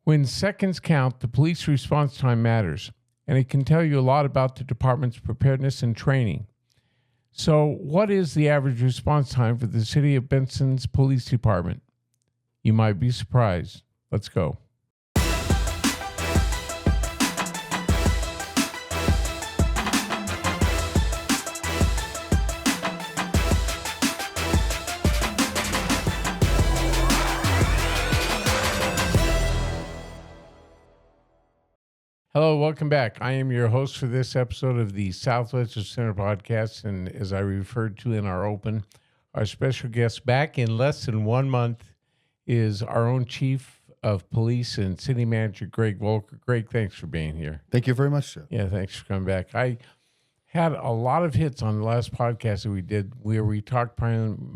When seconds count, the police response time matters, and it can tell you a lot about the department's preparedness and training. So, what is the average response time for the City of Benson's police department? You might be surprised. Let's go. Hello, welcome back. I am your host for this episode of the Southwest Center podcast, and as I referred to in our open, our special guest back in less than 1 month is our own Chief of Police and City Manager, Greg Volker. Greg, thanks for being here. Thank you very much, sir. Yeah, thanks for coming back. I had a lot of hits on the last podcast that we did where we talked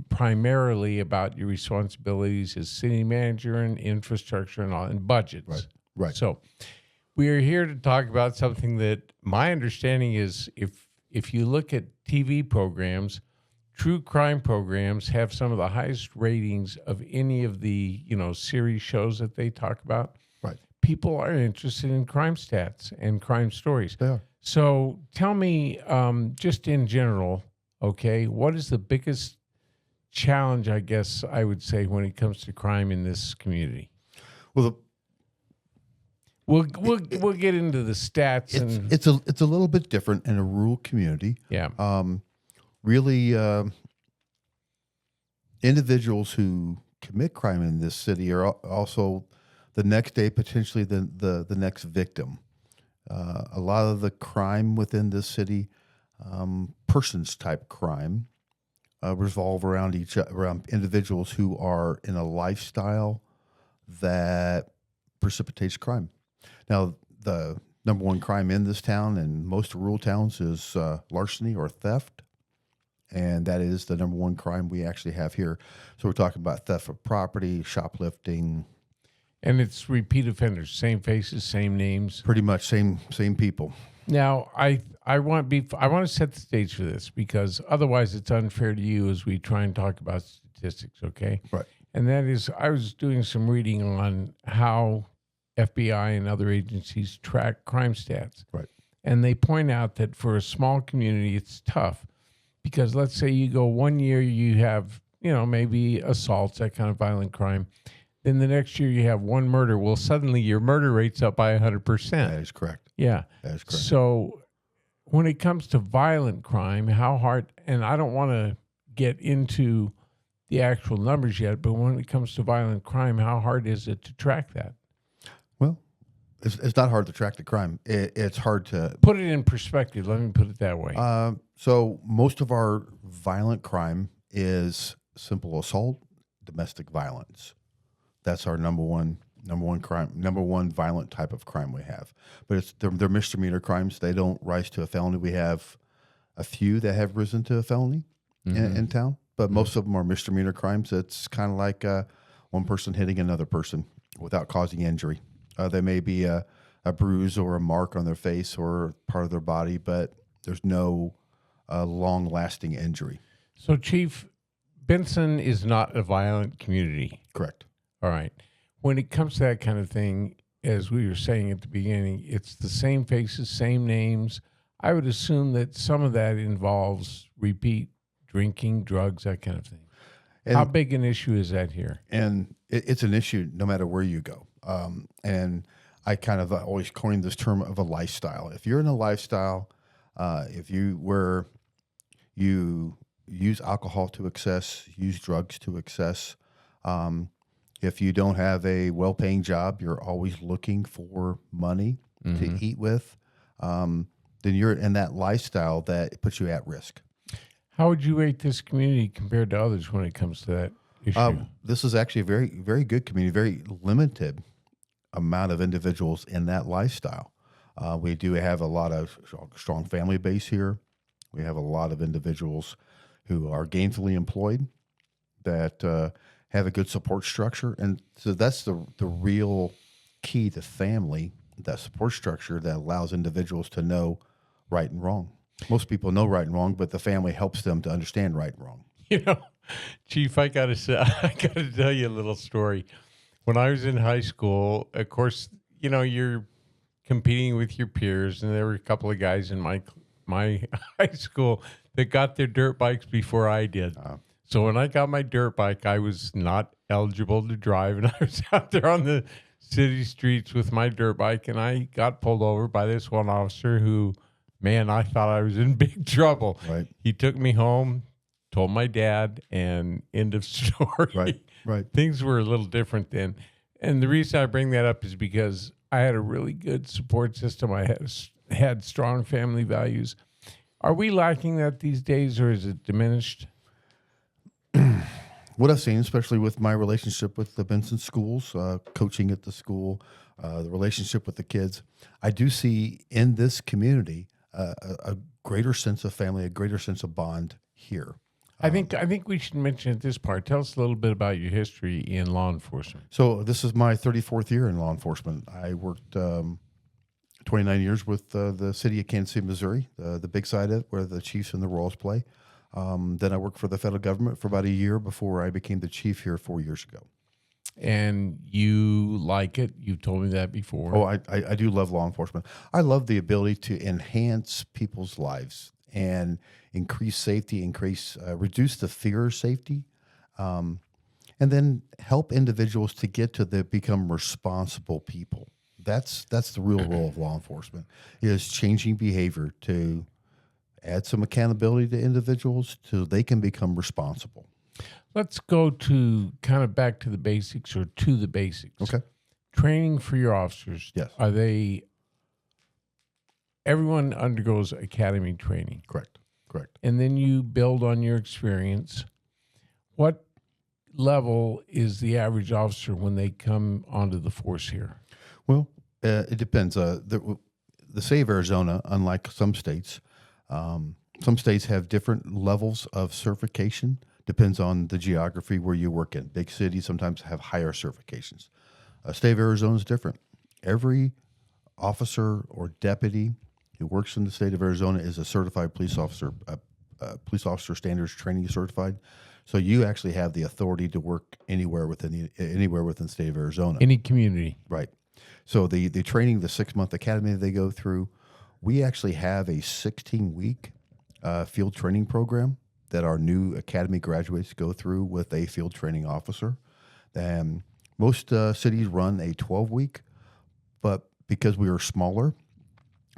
primarily about your responsibilities as city manager and infrastructure and all, and budgets. Right. So we are here to talk about something that my understanding is if you look at TV programs, true crime programs have some of the highest ratings of any of the, series shows that they talk about. Right. People are interested in crime stats and crime stories. They are. So tell me, just in general, okay, what is the biggest challenge, I guess I would say, when it comes to crime in this community? Well, We'll get into the stats. It's a little bit different in a rural community. Yeah. Really, individuals who commit crime in this city are also the next day potentially the next victim. A lot of the crime within this city, persons type crime, revolve around around individuals who are in a lifestyle that precipitates crime. Now, the number one crime in this town and most rural towns is larceny or theft, and that is the number one crime we actually have here. So we're talking about theft of property, shoplifting. And it's repeat offenders, same faces, same names. Pretty much same people. Now, I want to set the stage for this because otherwise it's unfair to you as we try and talk about statistics, okay? Right. And that is, I was doing some reading on how FBI and other agencies track crime stats. Right. And they point out that for a small community, it's tough because let's say you go 1 year, you have, maybe assaults, that kind of violent crime. Then the next year you have one murder. Well, suddenly your murder rate's up by 100%. That is correct. Yeah. That is correct. So when it comes to violent crime, how hard, and I don't want to get into the actual numbers yet, but when it comes to violent crime, how hard is it to track that? Well, it's not hard to track the crime. It's hard to put it in perspective. Let me put it that way. So most of our violent crime is simple assault, domestic violence. That's our number one crime, number one violent type of crime we have. But they're misdemeanor crimes. They don't rise to a felony. We have a few that have risen to a felony in town, but most of them are misdemeanor crimes. It's kind of like one person hitting another person without causing injury. There may be a bruise or a mark on their face or part of their body, but there's no long-lasting injury. So, Chief, Benson is not a violent community. Correct. All right. When it comes to that kind of thing, as we were saying at the beginning, it's the same faces, same names. I would assume that some of that involves repeat drinking, drugs, that kind of thing. And how big an issue is that here? And it's an issue no matter where you go. And I kind of always coined this term of a lifestyle. If you're in a lifestyle, if you use alcohol to excess, use drugs to excess, if you don't have a well-paying job, you're always looking for money to eat with, then you're in that lifestyle that puts you at risk. How would you rate this community compared to others when it comes to that issue? This is actually a very, very good community, very limited amount of individuals in that lifestyle. We do have a lot of strong family base here. We have a lot of individuals who are gainfully employed that have a good support structure. And so that's the real key to family, that support structure that allows individuals to know right and wrong. Most people know right and wrong, but the family helps them to understand right and wrong. Chief, I gotta tell you a little story. When I was in high school, of course, you're competing with your peers, and there were a couple of guys in my high school that got their dirt bikes before I did. So when I got my dirt bike, I was not eligible to drive, and I was out there on the city streets with my dirt bike, and I got pulled over by this one officer who, man, I thought I was in big trouble. Right. He took me home, told my dad, and end of story. Right. Things were a little different then. And the reason I bring that up is because I had a really good support system. I had strong family values. Are we lacking that these days, or is it diminished? What I've seen, especially with my relationship with the Benson schools, coaching at the school, the relationship with the kids, I do see in this community a greater sense of family, a greater sense of bond here. I think we should mention at this part. Tell us a little bit about your history in law enforcement. So this is my 34th year in law enforcement. I worked 29 years with the city of Kansas City, Missouri, the big side of it, where the Chiefs and the Royals play. Then I worked for the federal government for about a year before I became the chief here 4 years ago. And you like it? You've told me that before. Oh, I do love law enforcement. I love the ability to enhance people's lives and increase safety, reduce the fear of safety, and then help individuals to get to become responsible people. That's the real role of law enforcement, is changing behavior to add some accountability to individuals so they can become responsible. Let's go to kind of back to the basics, or to the basics. Okay. Training for your officers. Yes. Everyone undergoes academy training. Correct. And then you build on your experience. What level is the average officer when they come onto the force here? Well, it depends. The state of Arizona, unlike some states have different levels of certification. Depends on the geography where you work in. Big cities sometimes have higher certifications. State of Arizona is different. Every officer or deputy who works in the state of Arizona is a certified police officer, police officer standards training certified. So you actually have the authority to work anywhere within the state of Arizona. Any community. Right. So the training, the 6-month academy they go through, we actually have a 16-week field training program that our new academy graduates go through with a field training officer. And most cities run a 12-week, but because we are smaller,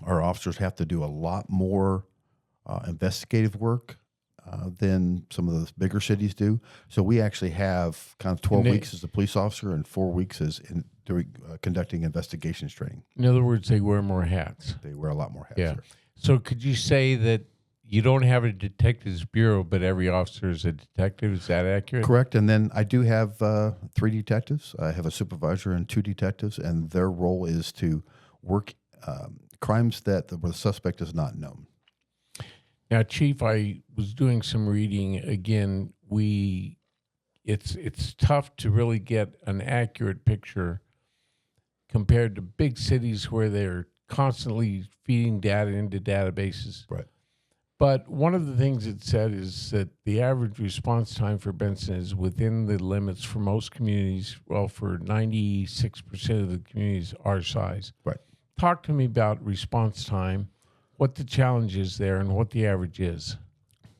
our officers have to do a lot more investigative work than some of the bigger cities do. So we actually have kind of 12 weeks as a police officer and 4 weeks as conducting investigations training. In other words, they wear more hats. They wear a lot more hats. Yeah. Sir. So could you say that you don't have a detectives bureau, but every officer is a detective? Is that accurate? Correct. And then I do have 3 detectives. I have a supervisor and 2 detectives, and their role is to work crimes where the suspect is not known. Now, Chief, I was doing some reading. Again, it's tough to really get an accurate picture compared to big cities where they're constantly feeding data into databases. Right. But one of the things it said is that the average response time for Benson is within the limits for most communities, well, for 96% of the communities our size. Right. Talk to me about response time, what the challenge is there, and what the average is.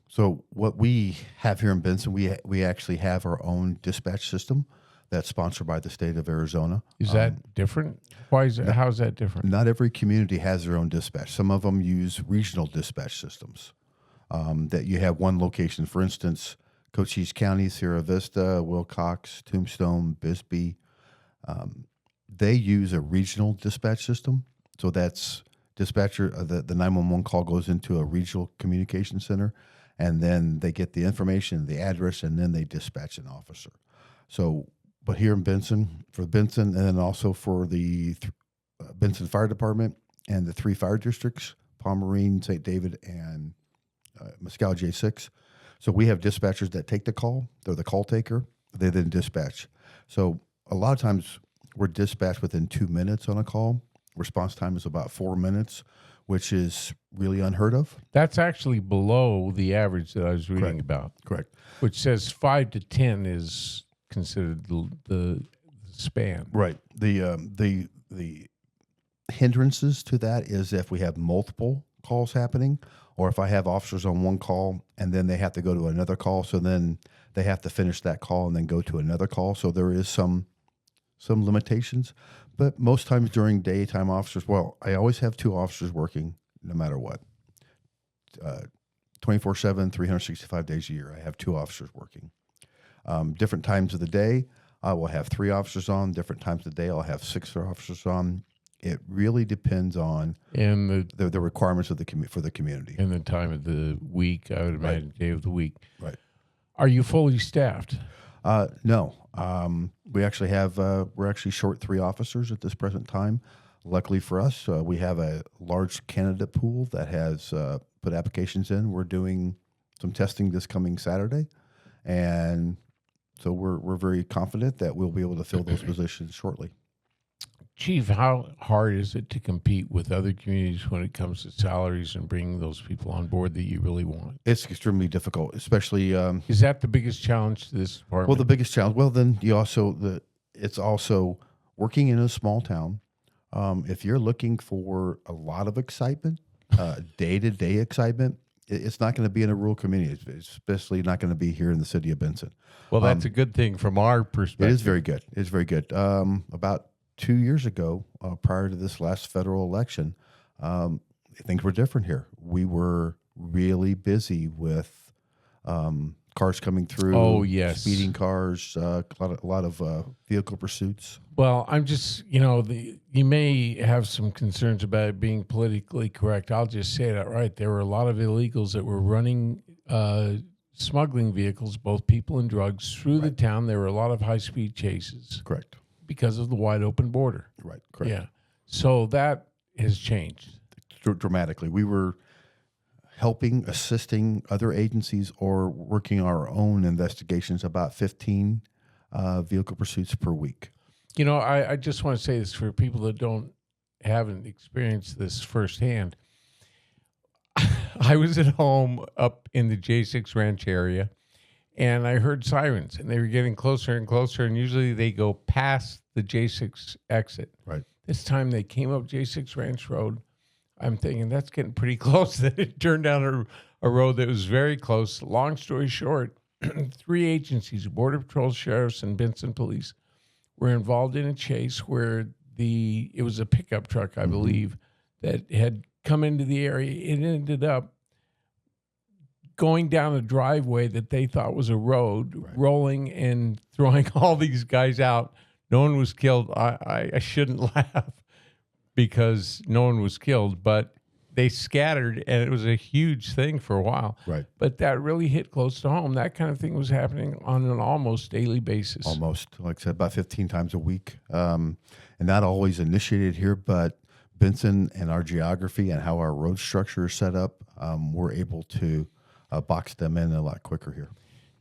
So what we have here in Benson, we actually have our own dispatch system that's sponsored by the state of Arizona. Is that different? Why is it? How is that different? Not every community has their own dispatch. Some of them use regional dispatch systems that you have one location. For instance, Cochise County, Sierra Vista, Wilcox, Tombstone, Bisbee. They use a regional dispatch system. So that's dispatcher, the 911 call goes into a regional communication center, and then they get the information, the address, and then they dispatch an officer. So, but here in Benson, for Benson, and then also for the Benson Fire Department and the 3 fire districts, Pomerene, St. David, and Mescal J6. So we have dispatchers that take the call. They're the call taker. They then dispatch. So a lot of times we're dispatched within 2 minutes on a call. Response time is about 4 minutes, which is really unheard of. That's actually below the average that I was reading about. Correct. Which says 5 to 10 is considered the the span? Right. The hindrances to that is if we have multiple calls happening, or if I have officers on one call and then they have to go to another call, so then they have to finish that call and then go to another call. So there is some limitations, but most times during daytime officers, well, I always have 2 officers working no matter what. 24/7, 365 days a year, I have 2 officers working. Different times of the day, I will have 3 officers on. Different times of the day, I'll have 6 officers on. It really depends on And the requirements of for the community. and the time of the week, I would imagine, day of the week. Right. Are you fully staffed? No. We actually have, we're actually short 3 officers at this present time. Luckily for us, we have a large candidate pool that has put applications in. We're doing some testing this coming Saturday. And so we're very confident that we'll be able to fill those positions shortly. Chief, how hard is it to compete with other communities when it comes to salaries and bringing those people on board that you really want? It's extremely difficult, especially. Is that the biggest challenge to this department? Well, the biggest challenge. Well, then it's also working in a small town. If you're looking for a lot of excitement, day-to-day excitement, it's not going to be in a rural community. It's especially not going to be here in the city of Benson. Well, that's a good thing from our perspective. It is very good. It's very good. About 2 years ago, prior to this last federal election, things were different here. We were really busy with cars coming through. Oh, yes. Speeding cars, a lot of vehicle pursuits. Well, I'm just, you may have some concerns about it being politically correct. I'll just say that right. There were a lot of illegals that were running smuggling vehicles, both people and drugs, through the town. There were a lot of high-speed chases. Correct. Because of the wide open border. Right. Correct. Yeah. So that has changed. Dramatically. We were helping, assisting other agencies or working our own investigations, about 15 vehicle pursuits per week. I just want to say this for people that haven't experienced this firsthand. I was at home up in the J6 Ranch area, and I heard sirens, and they were getting closer and closer, and usually they go past the J6 exit. Right. This time they came up J6 Ranch Road. I'm thinking, that's getting pretty close. Then it turned down a road that was very close. Long story short, 3 agencies, Border Patrol, Sheriffs, and Benson Police, were involved in a chase where it was a pickup truck, I believe, that had come into the area. It ended up going down a driveway that they thought was a road, rolling and throwing all these guys out. No one was killed. I shouldn't laugh because no one was killed, but they scattered, and it was a huge thing for a while. Right. But that really hit close to home. That kind of thing was happening on an almost daily basis. Almost, like I said, about 15 times a week. And not always initiated here, but Benson and our geography and how our road structure is set up, we're able to box them in a lot quicker here.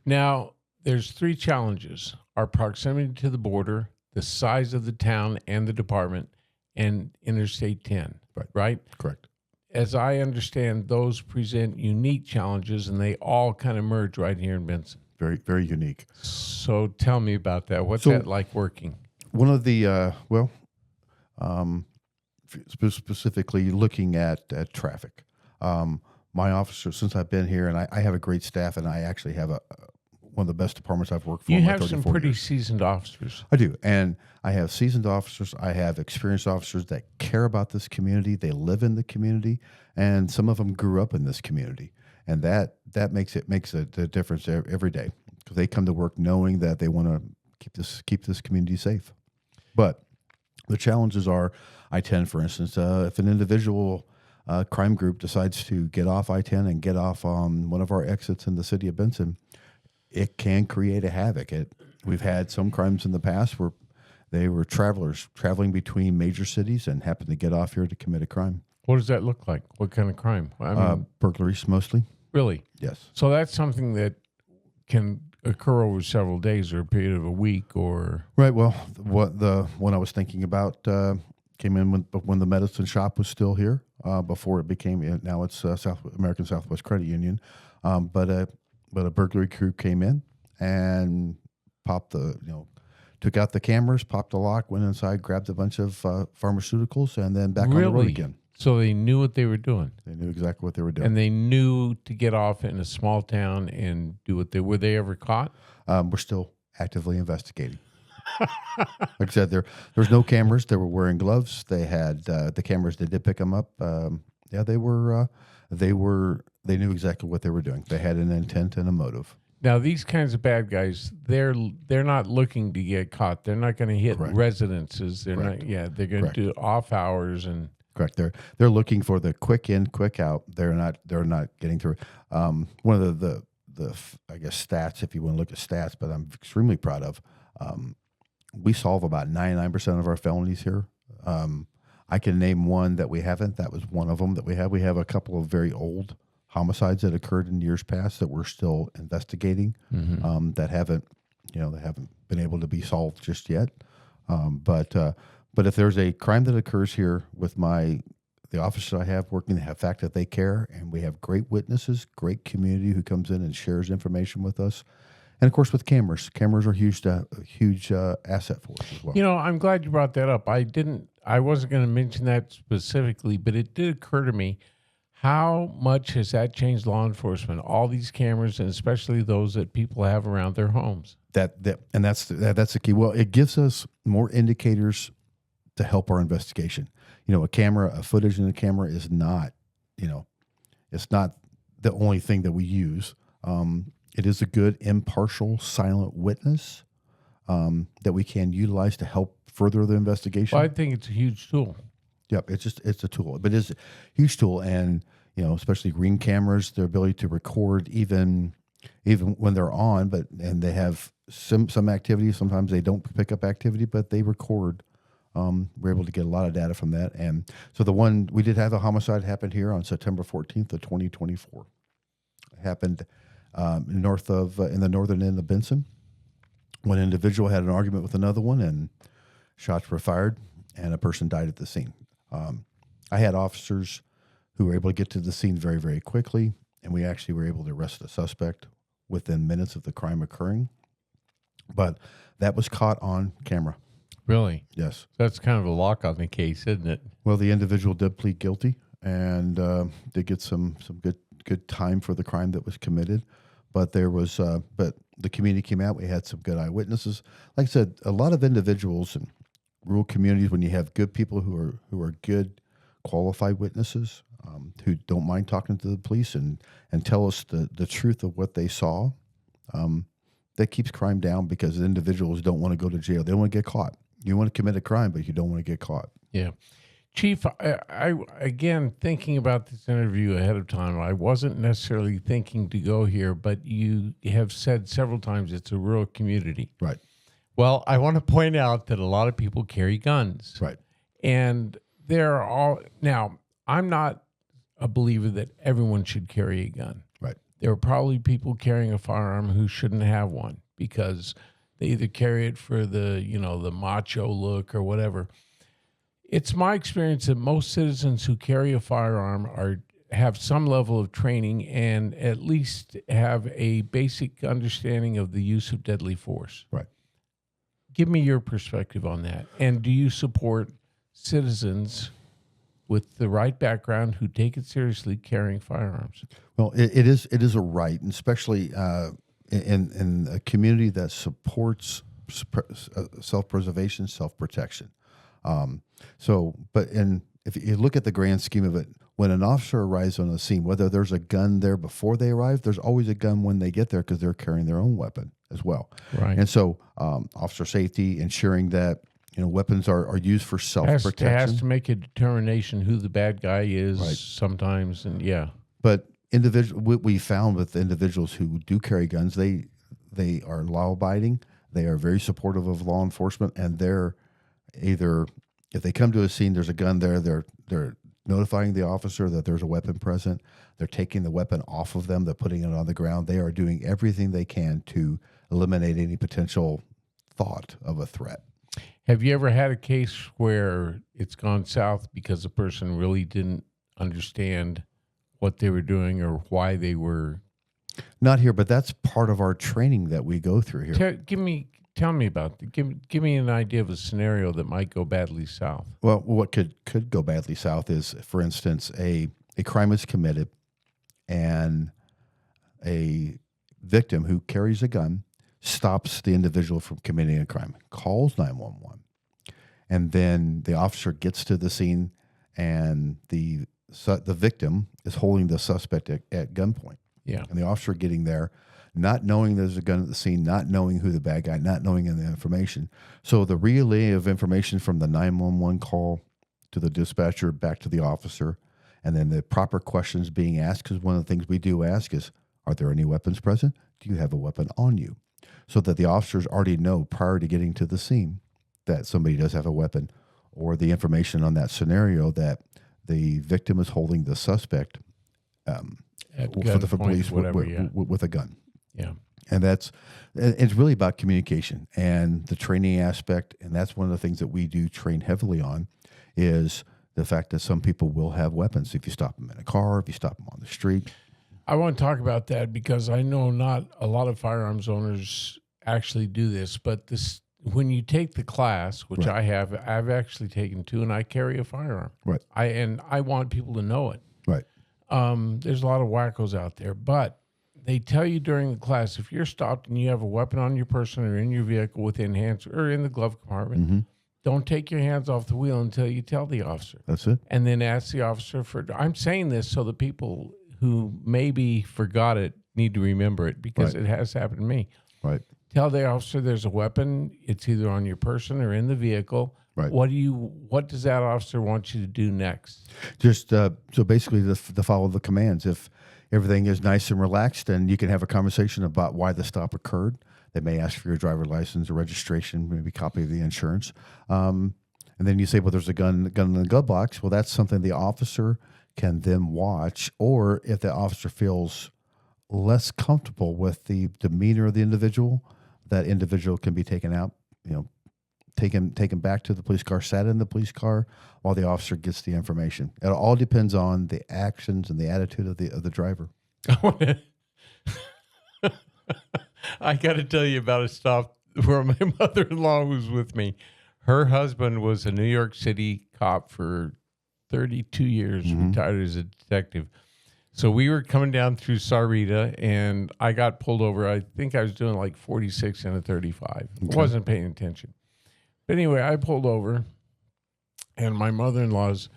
Now, there's 3 challenges: our proximity to the border, the size of the town and the department, and Interstate 10, right? Correct. As I understand, those present unique challenges, and they all kind of merge right here in Benson. Very, very unique. So tell me about that. What's that like working? One of the, specifically looking at traffic. My officer, since I've been here, and I have a great staff, and I actually have one of the best departments I've worked for. You in my have some 34 pretty years. seasoned officers. I do, and I have seasoned officers. I have experienced officers that care about this community. They live in the community, and some of them grew up in this community, and that makes a difference every day, because they come to work knowing that they want to keep this community safe. But the challenges are I-10, for instance. If an individual crime group decides to get off I-10 and get off on one of our exits in the city of Benson, it can create a havoc. We've had some crimes in the past where they were travelers traveling between major cities and happened to get off here to commit a crime. What does that look like? What kind of crime? I mean, Burglaries mostly. really? Yes. So that's something that can occur over several days or a period of a week, or Right. Well, the one I was thinking about came in when the medicine shop was still here, before it became, now it's American Southwest Credit Union. But a burglary crew came in and popped took out the cameras, popped the lock, went inside, grabbed a bunch of pharmaceuticals, and then back on the road again. So they knew what they were doing. They knew exactly what they were doing. And they knew to get off in a small town and do what they were. They ever caught? We're still actively investigating. Like I said, there's no cameras. They were wearing gloves. They had the cameras. They did pick them up. They knew exactly what they were doing. They had an intent and a motive. Now, these kinds of bad guys, they're not looking to get caught. They're not going to hit residences. They're not. Yeah, they're going to do off hours and. Correct. They're looking for the quick in, quick out. They're not getting through. One of the I guess stats, if you want to look at stats, but I'm extremely proud of. We solve about 99% of our felonies here. I can name one that we haven't. That was one of them that we have. We have a couple of very old homicides that occurred in years past that we're still investigating. That haven't been able to be solved just yet. But if there's a crime that occurs here with the officers I have working, the fact that they care, and we have great witnesses, great community who comes in and shares information with us. And of course, with cameras are a huge asset for us as well. I'm glad you brought that up. I wasn't going to mention that specifically, but it did occur to me, how much has that changed law enforcement? All these cameras, and especially those that people have around their homes. That's the key. Well, it gives us more indicators to help our investigation. A footage in a camera is not, it's not the only thing that we use. It is a good, impartial, silent witness that we can utilize to help further the investigation. Well, I think it's a huge tool. Yep, it's a tool, but it's a huge tool, and especially Ring cameras, their ability to record even when they're on, and they have some activity. Sometimes they don't pick up activity, but they record. We're able to get a lot of data from that, and so we did have a homicide happen here on September 14th of 2024. It happened in the northern end of Benson. One individual had an argument with another one, and shots were fired, and a person died at the scene. I had officers who were able to get to the scene very, very quickly, and we actually were able to arrest the suspect within minutes of the crime occurring. But that was caught on camera. Really? Yes. That's kind of a lock on the case, isn't it? Well, the individual did plead guilty and did get some good time for the crime that was committed. But but the community came out. We had some good eyewitnesses. Like I said, a lot of individuals in rural communities, when you have good people who are good, qualified witnesses who don't mind talking to the police and tell us the truth of what they saw, that keeps crime down, because individuals don't want to go to jail. They don't want to get caught. You want to commit a crime, but you don't want to get caught. Yeah. Chief, I again, thinking about this interview ahead of time, I wasn't necessarily thinking to go here, but you have said several times it's a rural community. Right. Well, I want to point out that a lot of people carry guns. Right. And now, I'm not a believer that everyone should carry a gun. Right. There are probably people carrying a firearm who shouldn't have one because they either carry it for the macho look or whatever. It's my experience that most citizens who carry a firearm have some level of training and at least have a basic understanding of the use of deadly force. Right. Give me your perspective on that. And do you support citizens with the right background who take it seriously carrying firearms? Well, it is a right, and especially in a community that supports self-preservation, self-protection. If you look at the grand scheme of it, when an officer arrives on a scene, whether there's a gun there before they arrive, there's always a gun when they get there because they're carrying their own weapon as well. Right. And so officer safety, ensuring that weapons are used for self-protection. Has to make a determination who the bad guy is sometimes, and yeah. But what we found with individuals who do carry guns, they are law-abiding, they are very supportive of law enforcement, and they're either, if they come to a scene, there's a gun there, they're notifying the officer that there's a weapon present, they're taking the weapon off of them, they're putting it on the ground, they are doing everything they can to eliminate any potential thought of a threat. Have you ever had a case where it's gone south because the person really didn't understand what they were doing or why they were? Not here, but that's part of our training that we go through here. tell me about give me an idea of a scenario that might go badly south. Well, what could go badly south is, for instance, a crime is committed and a victim who carries a gun stops the individual from committing a crime, calls 911, and then the officer gets to the scene, and the victim is holding the suspect at gunpoint. Yeah. And the officer getting there, not knowing there's a gun at the scene, not knowing who the bad guy, not knowing any information. So the relay of information from the 911 call to the dispatcher back to the officer, and then the proper questions being asked, because one of the things we do ask is, are there any weapons present? Do you have a weapon on you? So that the officers already know prior to getting to the scene that somebody does have a weapon, or the information on that scenario that the victim is holding the suspect for police with a gun. Yeah. And it's really about communication and the training aspect. And that's one of the things that we do train heavily on, is the fact that some people will have weapons. If you stop them in a car, if you stop them on the street. I want to talk about that because I know not a lot of firearms owners actually do this, but when you take the class, which Right. I've actually taken 2, and I carry a firearm. Right. I want people to know it. Right. There's a lot of wackos out there, but they tell you during the class, if you're stopped and you have a weapon on your person or in your vehicle within hands or in the glove compartment, Mm-hmm. don't take your hands off the wheel until you tell the officer. That's it. And then ask the officer for, I'm saying this so the people who maybe forgot it need to remember it, because Right. it has happened to me. Right. Tell the officer there's a weapon. It's either on your person or in the vehicle. Right. What does that officer want you to do next? Just so basically to follow the commands. If everything is nice and relaxed, and you can have a conversation about why the stop occurred. They may ask for your driver's license or registration, maybe a copy of the insurance. And then you say, well, there's a gun in the glove box. Well, that's something the officer can then watch. Or if the officer feels less comfortable with the demeanor of the individual, that individual can be taken out, taken back to the police car, sat in the police car while the officer gets the information. It all depends on the actions and the attitude of the driver. I got to tell you about a stop where my mother-in-law was with me. Her husband was a New York City cop for 32 years, Mm-hmm. retired as a detective. So we were coming down through Sarita, and I got pulled over. I think I was doing like 46 and a 35. Okay. Wasn't paying attention. But anyway, I pulled over, and my mother-in-law's.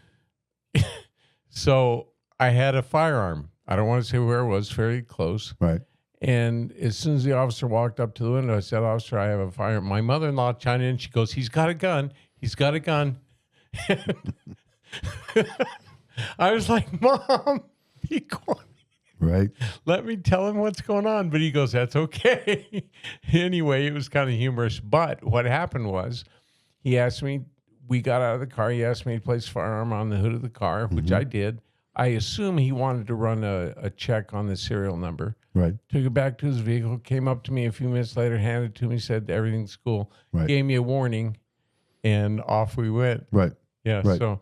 So I had a firearm. I don't want to say where it was, fairly close. Right. And as soon as the officer walked up to the window, I said, "Officer, I have a firearm." My mother-in-law chimed in. She goes, "He's got a gun. He's got a gun." I was like, "Mom, be quiet. Right. Let me tell him what's going on." But he goes, "That's okay." Anyway, it was kind of humorous. But what happened was, he asked me, we got out of the car. He asked me to place firearm on the hood of the car, which I did. I assume he wanted to run a check on the serial number. Right. Took it back to his vehicle, came up to me a few minutes later, handed it to me, said everything's cool. Right. Gave me a warning, and off we went. Right. Yeah, Right. so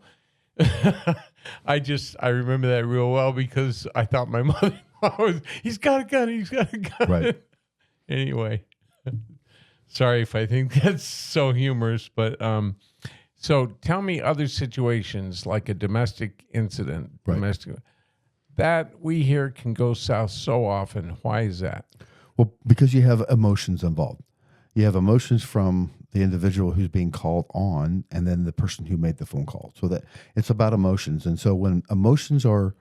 I remember that real well because I thought my mother-in-law was, he's got a gun, he's got a gun. Right. Anyway, sorry if I think that's so humorous, but so tell me other situations like a domestic incident, Right. that we hear can go south so often. Why is that? Well, because you have emotions involved. You have emotions from the individual who's being called on, and then the person who made the phone call. So that it's about emotions. And so when emotions are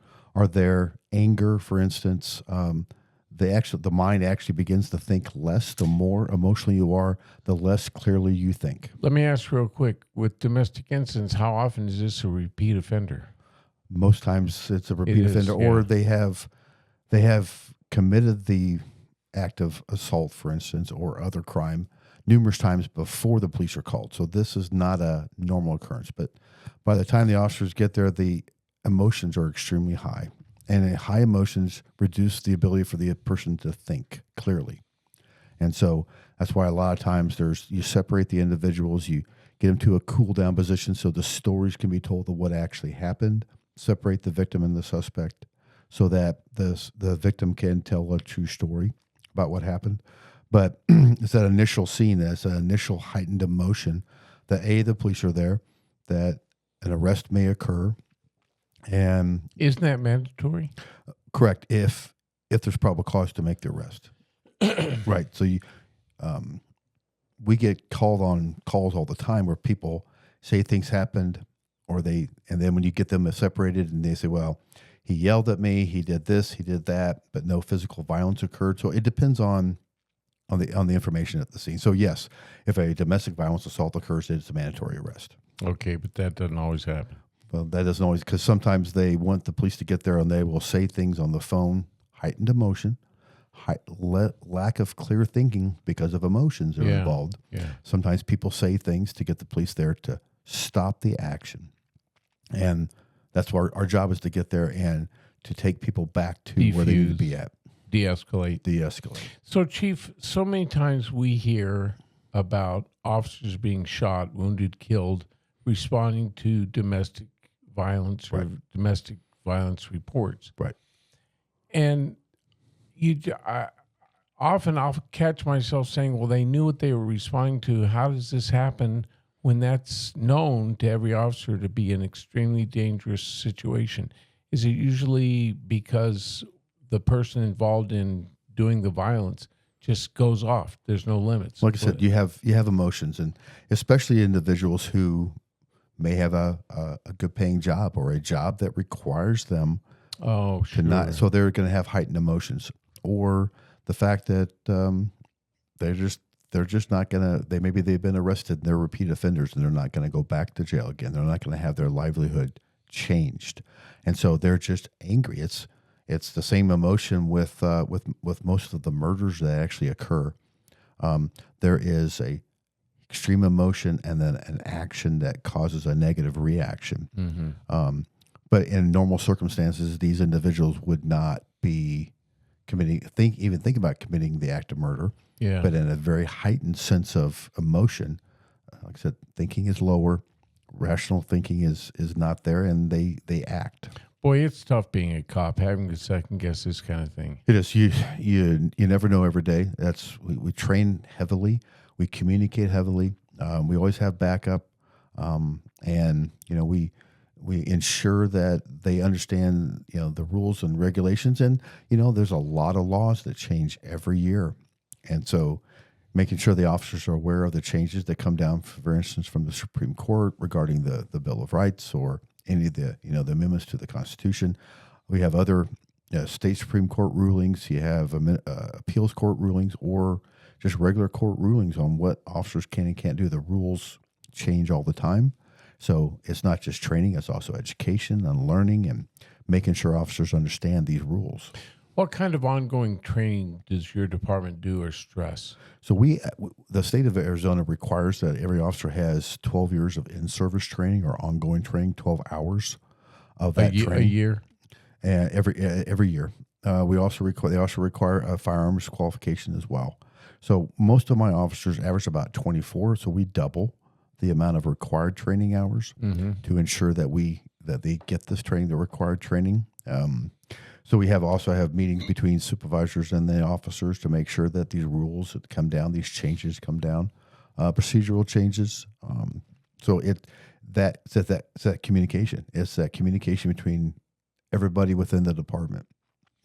there, anger, for instance, the mind actually begins to think less. The more emotional you are, the less clearly you think. Let me ask real quick, with domestic incidents, how often is this a repeat offender? Most times it's a repeat is, offender, or they have committed the act of assault, for instance, or other crime numerous times before the police are called. So this is not a normal occurrence. But by the time the officers get there, the emotions are extremely high. And high emotions reduce the ability for the person to think clearly. And so that's why a lot of times you separate the individuals, you get them to a cool down position so the stories can be told of what actually happened, separate the victim and the suspect so that the victim can tell a true story about what happened. But it's that initial scene, that's an initial heightened emotion that the police are there, that an arrest may occur, and Isn't that mandatory? correct if there's probable cause to make the arrest, right? So we get called on calls all the time where people say things happened, and then when you get them separated and they say, well, he yelled at me, he did this, he did that, but no physical violence occurred. So it depends on the information at the scene. So yes, if a domestic violence assault occurs, it's a mandatory arrest. Okay, but that doesn't always happen. Well, that doesn't always, because sometimes they want the police to get there and they will say things on the phone, heightened emotion, lack of clear thinking because of emotions are involved. Yeah. Sometimes people say things to get the police there to stop the action. And that's why our job is to get there and to take people back to where they need to be at. De-escalate. So, Chief, so many times we hear about officers being shot, wounded, killed, responding to domestic violence or domestic violence reports. Right. And often I'll catch myself saying, well, they knew what they were responding to. How does this happen when that's known to every officer to be an extremely dangerous situation? Is it usually because the person involved in doing the violence just goes off? There's no limits. Like I said, you have emotions, and especially individuals who may have a good paying job or a job that requires them to not. So they're going to have heightened emotions, or the fact that they're just not going to. Maybe they've been arrested and they're repeat offenders, and they're not going to go back to jail again. They're not going to have their livelihood changed, and so they're just angry. It's the same emotion with most of the murders that actually occur. There is a extreme emotion and then an action that causes a negative reaction. Mm-hmm. But in normal circumstances, these individuals would not be even think about committing the act of murder. Yeah. But in a very heightened sense of emotion, like I said, thinking is lower, rational thinking is not there, and they act. Boy, it's tough being a cop, having to second guess this kind of thing. It is. You never know every day. We train heavily. We communicate heavily. We always have backup, and we ensure that they understand the rules and regulations. And there's a lot of laws that change every year, and so making sure the officers are aware of the changes that come down, for instance, from the Supreme Court regarding the Bill of Rights or any of the the amendments to the Constitution. We have other state Supreme Court rulings. You have appeals court rulings or just regular court rulings on what officers can and can't do. The rules change all the time. So it's not just training, it's also education and learning and making sure officers understand these rules. What kind of ongoing training does your department do or stress? So the state of Arizona requires that every officer has 12 years of in-service training or ongoing training, 12 hours of that training. A year? And every year. They also require a firearms qualification as well. So most of my officers average about 24, so we double the amount of required training hours to ensure that they get this training, the required training. So we also have meetings between supervisors and the officers to make sure that these rules come down, these changes come down, procedural changes. So it's that communication. It's that communication between everybody within the department,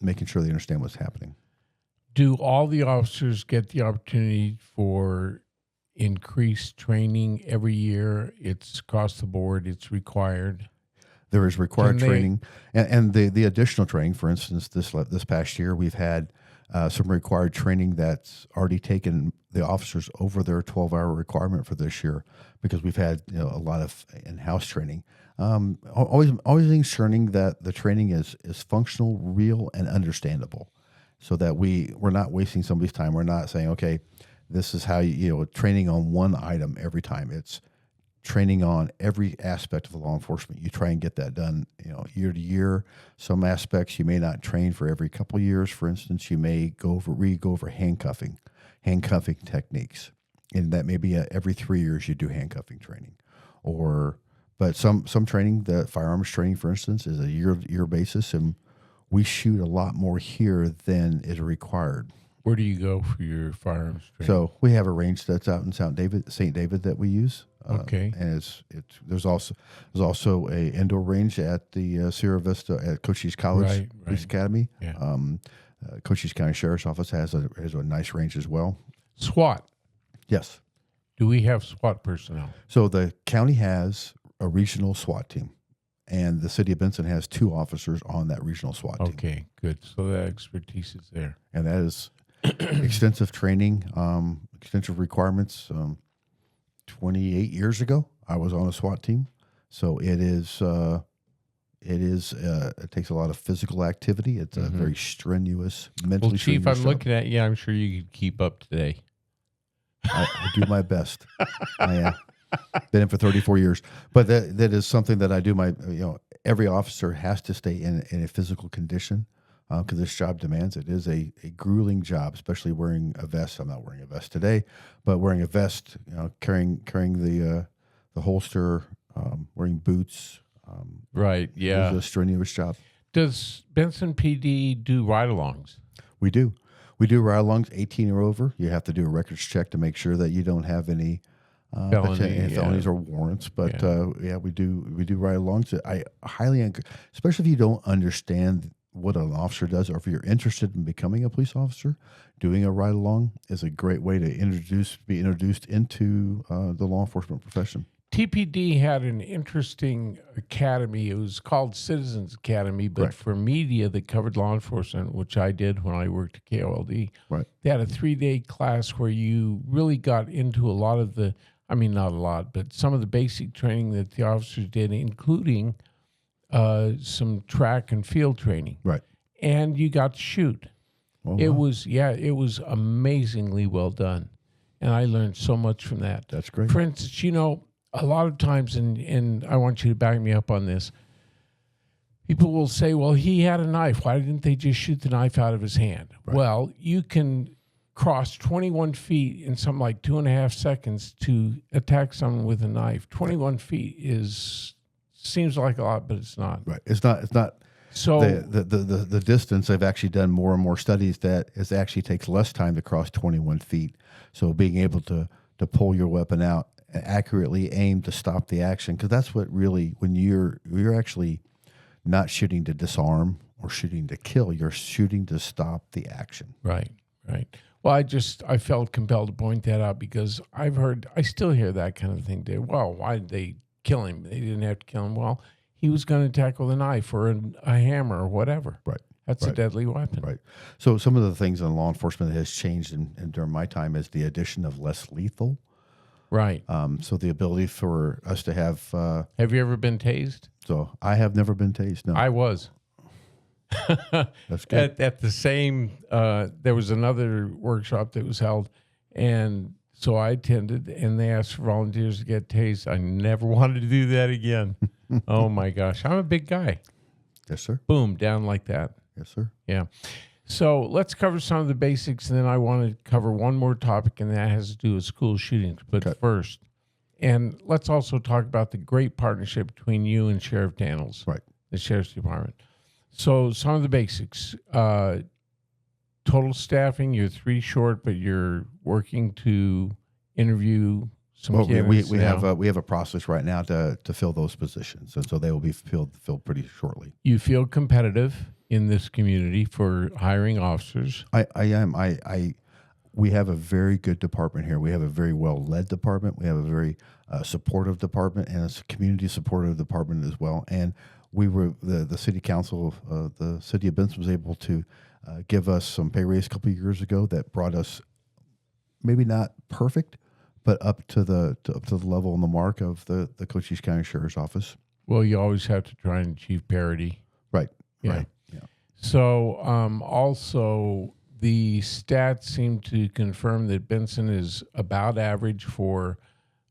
making sure they understand what's happening. Do all the officers get the opportunity for increased training every year? It's across the board. It's required. There is required training and the additional training. For instance, this past year, we've had some required training that's already taken the officers over their 12-hour requirement for this year because we've had a lot of in-house training. Always ensuring that the training is functional, real, and understandable, so that we're not wasting somebody's time. We're not saying, okay, this is how training on one item every time. It's training on every aspect of law enforcement. You try and get that done, year to year. Some aspects you may not train for every couple of years. For instance, you may go over handcuffing techniques, and that may be every 3 years you do handcuffing training, but some training, the firearms training, for instance, is a year basis, and we shoot a lot more here than is required. Where do you go for your firearms training? So we have a range that's out in St. David that we use. Okay. And there's also a indoor range at the Sierra Vista at Cochise College Police Academy. Yeah. Cochise County Sheriff's Office has a nice range as well. SWAT. Yes. Do we have SWAT personnel? So the county has a regional SWAT team, and the city of Benson has 2 officers on that regional SWAT team. Okay, good. So that expertise is there. And that is extensive training, extensive requirements. 28 years ago, I was on a SWAT team. So it takes a lot of physical activity. It's a very strenuous, mentally Chief, strenuous I'm job. looking at you. I'm sure you could keep up today. I do my best. I been in for 34 years, but that is something that I do. Every officer has to stay in a physical condition because this job demands it. It is a grueling job, especially wearing a vest. I'm not wearing a vest today, but wearing a vest, carrying the holster, wearing boots. Right. Yeah. It's a strenuous job. Does Benson PD do ride-alongs? We do. We do ride-alongs 18 or over. You have to do a records check to make sure that you don't have any felonies or warrants. But we do ride-alongs. I highly encourage, especially if you don't understand what an officer does, or if you're interested in becoming a police officer, doing a ride-along is a great way to be introduced into the law enforcement profession. TPD had an interesting academy. It was called Citizens Academy, but for media that covered law enforcement, which I did when I worked at KOLD. Right. They had a 3-day class where you really got into a lot of the, not a lot, but some of the basic training that the officers did, including some track and field training. Right. And you got to shoot. Oh, it wow. was amazingly well done. And I learned so much from that. That's great. For instance, a lot of times, and I want you to back me up on this, people will say, well, he had a knife. Why didn't they just shoot the knife out of his hand? Right. Well, you can cross 21 feet in something like 2.5 seconds to attack someone with a knife. 21 feet seems like a lot, but it's not. Right. It's not. So the distance, they've actually done more and more studies that it actually takes less time to cross 21 feet. So being able to pull your weapon out and accurately aim to stop the action, because that's what really, when you're actually not shooting to disarm or shooting to kill, you're shooting to stop the action. Right. Well, I felt compelled to point that out because I still hear that kind of thing. Well, why did they kill him? They didn't have to kill him. Well, he was going to tackle the knife or a hammer or whatever. Right. That's a deadly weapon. Right. So some of the things in law enforcement that has changed during my time is the addition of less lethal. Right. So the ability for us to have. Have you ever been tased? So I have never been tased. No, I was. That's good. At the same, there was another workshop that was held, and so I attended, and they asked for volunteers to get tased. I never wanted to do that again. Oh my gosh, I'm a big guy. Yes, sir. Boom, down like that. Yes, sir. Yeah. So let's cover some of the basics, and then I want to cover one more topic, and that has to do with school shootings. But first, and let's also talk about the great partnership between you and Sheriff Daniels, right? The Sheriff's Department. So some of the basics: total staffing. You're 3 short, but you're working to interview some candidates. We have a process right now to fill those positions, and so they will be filled pretty shortly. You feel competitive in this community for hiring officers? I am. We have a very good department here. We have a very well-led department. We have a very supportive department, and it's a community supportive department as well. And we were the city council of the city of Benson was able to give us some pay raise a couple of years ago that brought us maybe not perfect, but up to the level and the mark of the Cochise County Sheriff's Office. Well, you always have to try and achieve parity. Right. Yeah. Right. Yeah. So also the stats seem to confirm that Benson is about average for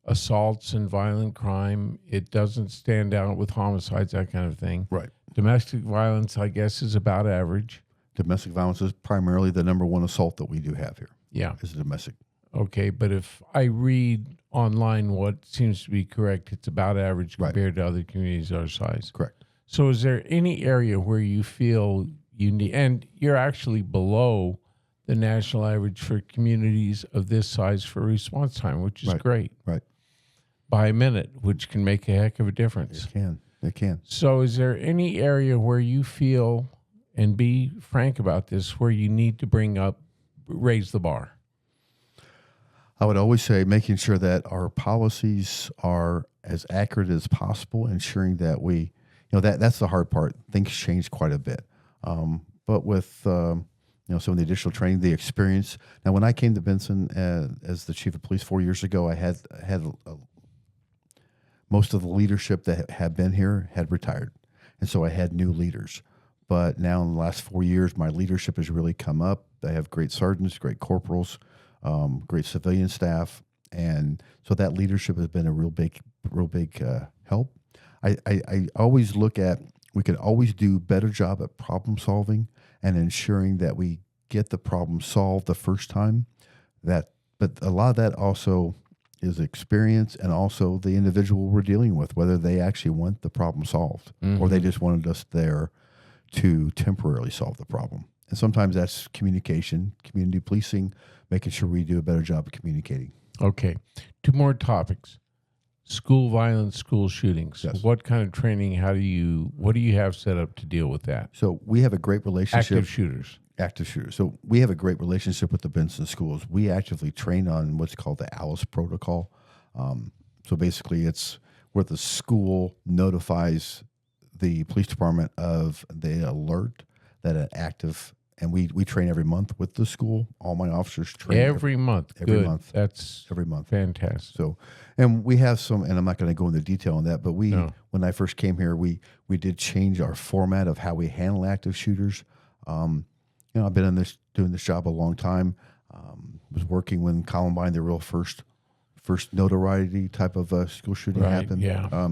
assaults and violent crime. It doesn't stand out with homicides, that kind of thing. Right. Domestic violence, I guess, is about average. Domestic violence is primarily the number one assault that we do have here. Yeah. Is domestic. Okay, but if I read online what seems to be correct, it's about average compared to other communities our size. Correct. So is there any area where you feel you need, and you're actually below the national average for communities of this size for response time, which is great. Right. By a minute, which can make a heck of a difference. It can. So is there any area where you feel, and be frank about this, where you need to raise the bar? I would always say making sure that our policies are as accurate as possible, ensuring that that's the hard part. Things change quite a bit. But with some of the additional training, the experience. Now, when I came to Benson as the chief of police 4 years ago, I had most of the leadership that had been here had retired, and so I had new leaders. But now in the last 4 years, my leadership has really come up. I have great sergeants, great corporals, great civilian staff, and so that leadership has been a real big help. I always look at, we can always do a better job at problem solving and ensuring that we get the problem solved the first time. But a lot of that also is experience, and also the individual we're dealing with, whether they actually want the problem solved or they just wanted us there to temporarily solve the problem. And sometimes that's communication, community policing, making sure we do a better job of communicating. Okay. 2 more topics. School violence, school shootings. Yes. What kind of training, what do you have set up to deal with that? So we have a great relationship. Active shooters. So we have a great relationship with the Benson schools. We actively train on what's called the ALICE protocol. So basically it's where the school notifies the police department of the alert that an active, and we train every month with the school. All my officers train every month. Every month. That's every month. Fantastic. So, and we have some, and I'm not going to go into detail on that, but when I first came here, we did change our format of how we handle active shooters. I've been doing this job a long time. Was working when Columbine, the real first notoriety type of school shooting happened. Yeah.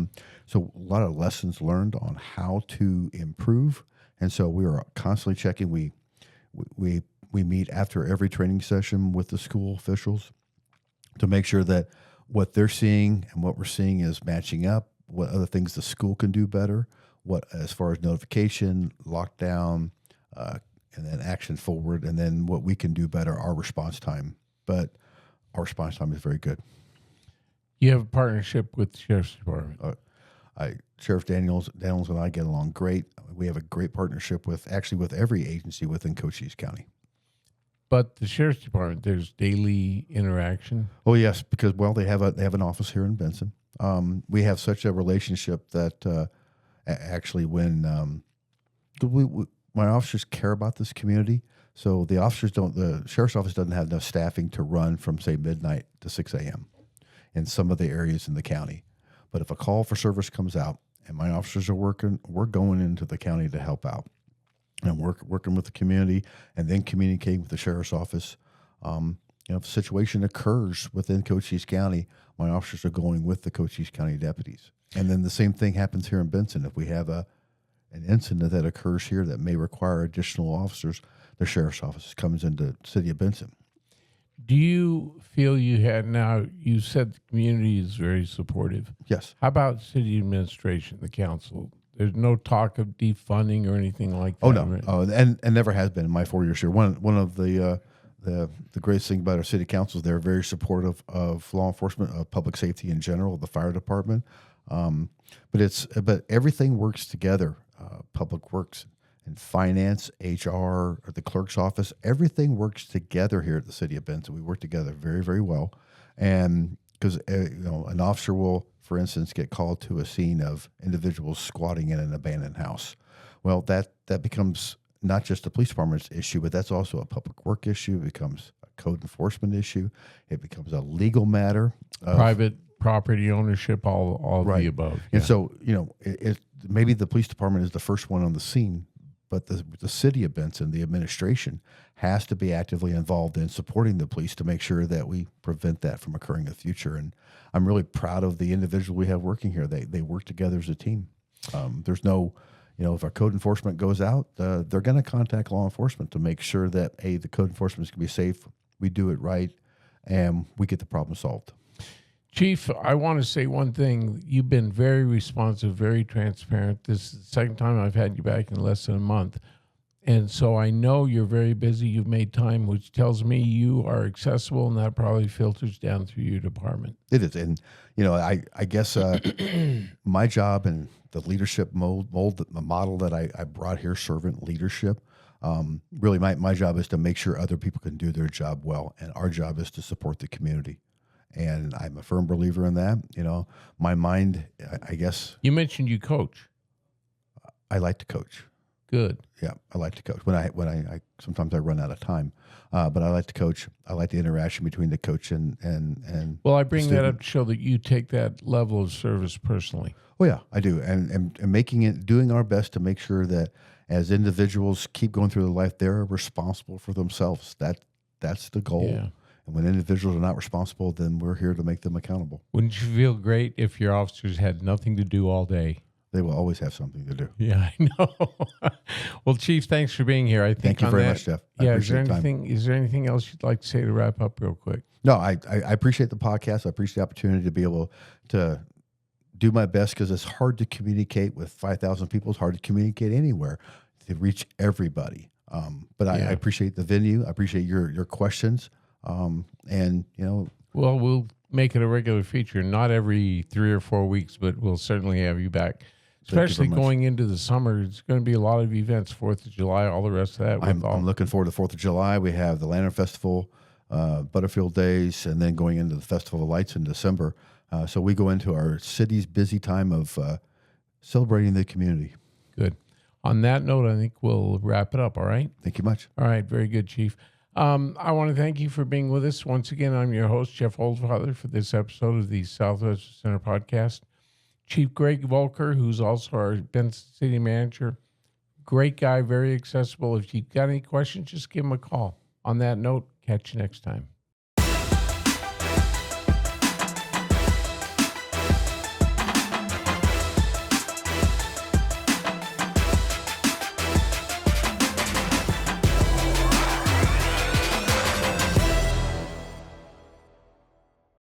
So a lot of lessons learned on how to improve, and so we are constantly checking. We meet after every training session with the school officials to make sure that what they're seeing and what we're seeing is matching up. What other things the school can do better? What as far as notification, lockdown, and then action forward, and then what we can do better, our response time. But our response time is very good. You have a partnership with the Sheriff's Department. Sheriff Daniels and I get along great. We have a great partnership with every agency within Cochise County. But the Sheriff's Department, there's daily interaction. Oh yes, because they have an office here in Benson. We have such a relationship that actually when my officers care about this community, so the Sheriff's Office doesn't have enough staffing to run from say midnight to 6 a.m. in some of the areas in the county. But if a call for service comes out and my officers are working, we're going into the county to help out and working with the community, and then communicating with the Sheriff's Office. If a situation occurs within Cochise County, my officers are going with the Cochise County deputies. And then the same thing happens here in Benson. If we have an incident that occurs here that may require additional officers, the Sheriff's Office comes into the city of Benson. Do you feel you said the community is very supportive. Yes. How about city administration, the council? There's no talk of defunding or anything like that. Oh, no. Right? Oh, and never has been in my 4 years here. One of the greatest thing about our city council is they're very supportive of law enforcement, of public safety in general, the fire department. But everything works together. Public Works and Finance, HR, or the clerk's office, everything works together here at the city of Benson. We work together very, very well. And because an officer will, for instance, get called to a scene of individuals squatting in an abandoned house. Well, that becomes not just the police department's issue, but that's also a public work issue. It becomes a code enforcement issue. It becomes a legal matter. Private property ownership, all of the above. And so, maybe the police department is the first one on the scene, but the city of Benson, the administration, has to be actively involved in supporting the police to make sure that we prevent that from occurring in the future. And I'm really proud of the individual we have working here. They work together as a team. There's no, if our code enforcement goes out, they're going to contact law enforcement to make sure that, the code enforcement is going to be safe, we do it right, and we get the problem solved. Chief, I want to say one thing. You've been very responsive, very transparent. This is the second time I've had you back in less than a month. And so I know you're very busy. You've made time, which tells me you are accessible, and that probably filters down through your department. It is. And, I guess my job and the leadership the model that I brought here, servant leadership, really my job is to make sure other people can do their job well. And our job is to support the community. And I'm a firm believer in that. My mind, I guess You mentioned you coach. I like to coach. Good. Yeah, I like to coach. When I sometimes I run out of time, but I like to coach. I like the interaction between the coach and Well, I bring the that student. up to show that you take that level of service personally. Oh yeah, I do, and doing our best to make sure that as individuals keep going through their life, they're responsible for themselves. That's the goal. Yeah. And when individuals are not responsible, then we're here to make them accountable. Wouldn't you feel great if your officers had nothing to do all day? They will always have something to do. Yeah, I know. Well, Chief, thanks for being here. I think Thank you on very that- much, Jeff. I Yeah, appreciate the time. is there anything else you'd like to say to wrap up real quick? No, I appreciate the podcast. I appreciate the opportunity to be able to do my best because it's hard to communicate with 5,000 people. It's hard to communicate anywhere to reach everybody. But I appreciate the venue. I appreciate your questions. And, Well, we'll make it a regular feature, not every 3 or 4 weeks, but we'll certainly have you back. Especially going into the summer, it's going to be a lot of events, 4th of July, all the rest of that. I'm looking forward to 4th of July. We have the Lantern Festival, Butterfield Days, and then going into the Festival of Lights in December. So we go into our city's busy time of celebrating the community. Good. On that note, I think we'll wrap it up, all right? Thank you much. All right, very good, Chief. I want to thank you for being with us. Once again, I'm your host, Jeff Oldfather, for this episode of the Southwest Center podcast. Chief Greg Volker, who's also our Benson City Manager. Great guy, very accessible. If you've got any questions, just give him a call. On that note, catch you next time.